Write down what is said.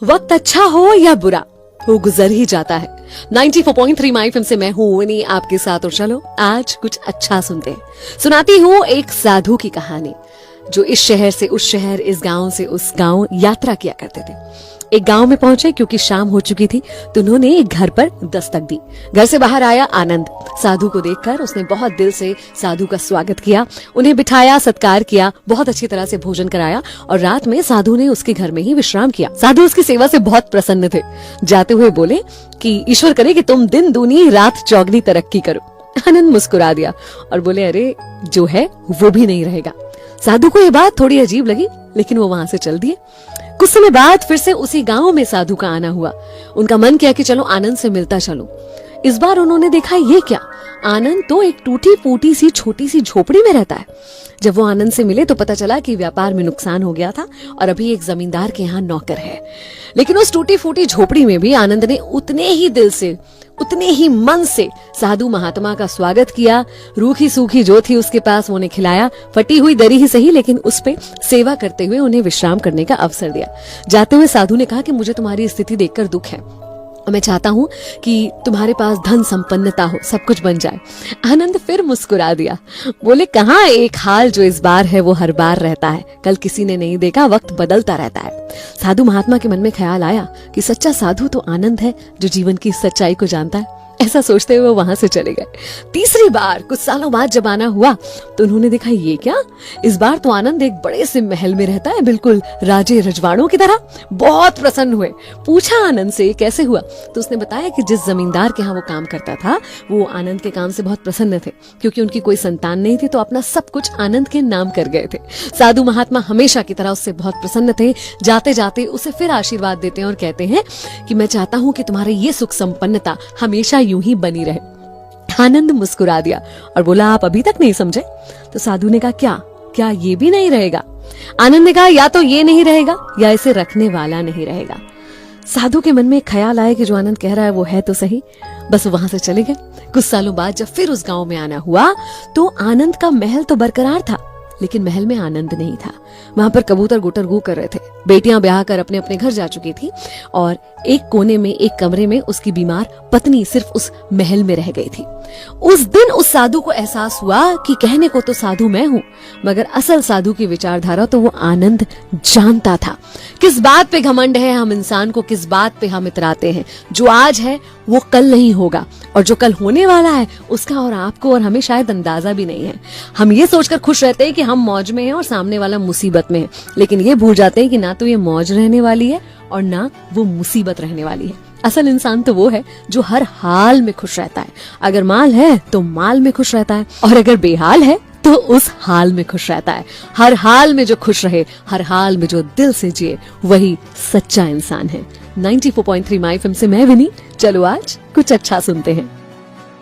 वक्त अच्छा हो या बुरा, वो गुजर ही जाता है। 94.3 माई एफएम से मैं हूँ विनी आपके साथ, और चलो आज कुछ अच्छा सुनते हैं। सुनाती हूँ एक साधु की कहानी जो इस शहर से उस शहर, इस गांव से उस गांव यात्रा किया करते थे। एक गांव में पहुंचे क्योंकि शाम हो चुकी थी, तो उन्होंने एक घर पर दस्तक दी। घर से बाहर आया आनंद। साधु को देखकर उसने बहुत दिल से साधु का स्वागत किया, उन्हें बिठाया, सत्कार किया, बहुत अच्छी तरह से भोजन कराया और रात में साधु ने उसके घर में ही विश्राम किया। साधु उसकी सेवा से बहुत प्रसन्न थे। जाते हुए बोले कि ईश्वर करे कि तुम दिन दूनी रात चौगनी तरक्की करो। आनंद मुस्कुरा दिया और बोले, अरे जो है वो भी नहीं रहेगा। साधु को ये बात थोड़ी अजीब लगी, लेकिन वो वहां से चल दिए। कुछ समय बाद फिर से उसी गांव में साधु का आना हुआ। उनका मन किया कि चलो आनंद से मिलता चलो। इस बार उन्होंने देखा ये क्या, आनंद तो एक टूटी फूटी सी छोटी सी झोपड़ी में रहता है। जब वो आनंद से मिले तो पता चला कि व्यापार में नुकसान हो गया था और अभी एक जमींदार के यहाँ नौकर है। लेकिन उस टूटी फूटी झोपड़ी में भी आनंद ने उतने ही दिल से, उतने ही मन से साधु महात्मा का स्वागत किया। रूखी सूखी जो थी उसके पास वो उन्हें खिलाया, फटी हुई दरी ही सही लेकिन उस पे सेवा करते हुए उन्हें विश्राम करने का अवसर दिया। जाते हुए साधु ने कहा कि मुझे तुम्हारी स्थिति देखकर दुख है, मैं चाहता हूं कि तुम्हारे पास धन संपन्नता हो, सब कुछ बन जाए। आनंद फिर मुस्कुरा दिया, बोले, कहाँ एक हाल जो इस बार है वो हर बार रहता है, कल किसी ने नहीं देखा, वक्त बदलता रहता है। साधु महात्मा के मन में ख्याल आया कि सच्चा साधु तो आनंद है जो जीवन की सच्चाई को जानता है। ऐसा सोचते हुए वहां से चले गए। तीसरी बार कुछ सालों बाद जब आना हुआ तो उन्होंने देखा ये क्या, इस बार तो आनंद एक बड़े से महल में रहता है, बिल्कुल राजे रजवाड़ों की तरह। बहुत प्रसन्न हुए। पूछा आनंद से कैसे हुआ, तो उसने बताया कि जिस जमींदार के यहाँ वो काम करता था वो आनंद के काम से बहुत प्रसन्न थे। क्योंकि उनकी कोई संतान नहीं थी तो अपना सब कुछ आनंद के नाम कर गए थे। साधु महात्मा हमेशा की तरह उससे बहुत प्रसन्न थे। जाते जाते उसे फिर आशीर्वाद देते हैं और कहते हैं कि मैं चाहता हूँ कि तुम्हारी ये सुख संपन्नता हमेशा यूं ही बनी रहे। आनंद मुस्कुरा दिया और बोला, आप अभी तक नहीं समझे? तो साधु ने कहा, क्या ये भी नहीं रहेगा? आनंद ने कहा, या तो ये नहीं रहेगा या इसे रखने वाला नहीं रहेगा। साधु के मन में ख्याल आया कि जो आनंद कह रहा है वो है तो सही। बस वहां से चले गए। कुछ सालों बाद जब फिर उस गांव में आना हुआ तो आनंद का महल तो बरकरार था, लेकिन महल में आनंद नहीं था। वहां पर कबूतर गुटर गू कर रहे थे। बेटियां ब्याह कर अपने अपने घर जा चुकी थी और एक कोने में, एक कमरे में उसकी बीमार पत्नी सिर्फ उस महल में रह गई थी। उस दिन उस साधु को एहसास हुआ कि कहने को तो साधु मैं हूं, मगर असल साधु की विचारधारा तो वो आनंद जानता था। किस बात पे घमंड है हम इंसान को, किस बात पे हम इतराते हैं। जो आज है वो कल नहीं होगा, और जो कल होने वाला है उसका और आपको और हमें शायद अंदाजा भी नहीं है। हम ये सोचकर खुश रहते हैं कि हम मौज में हैं और सामने वाला मुसीबत में है, लेकिन ये भूल जाते हैं कि ना तो ये मौज रहने वाली है और ना वो मुसीबत रहने वाली है। असल इंसान तो वो है जो हर हाल में खुश रहता है। अगर माल है तो माल में खुश रहता है, और अगर बेहाल है तो उस हाल में खुश रहता है। हर हाल में जो खुश रहे, हर हाल में जो दिल से जिए, वही सच्चा इंसान है। 94.3 माई एफएम से मैं विनी। चलो आज कुछ अच्छा सुनते हैं।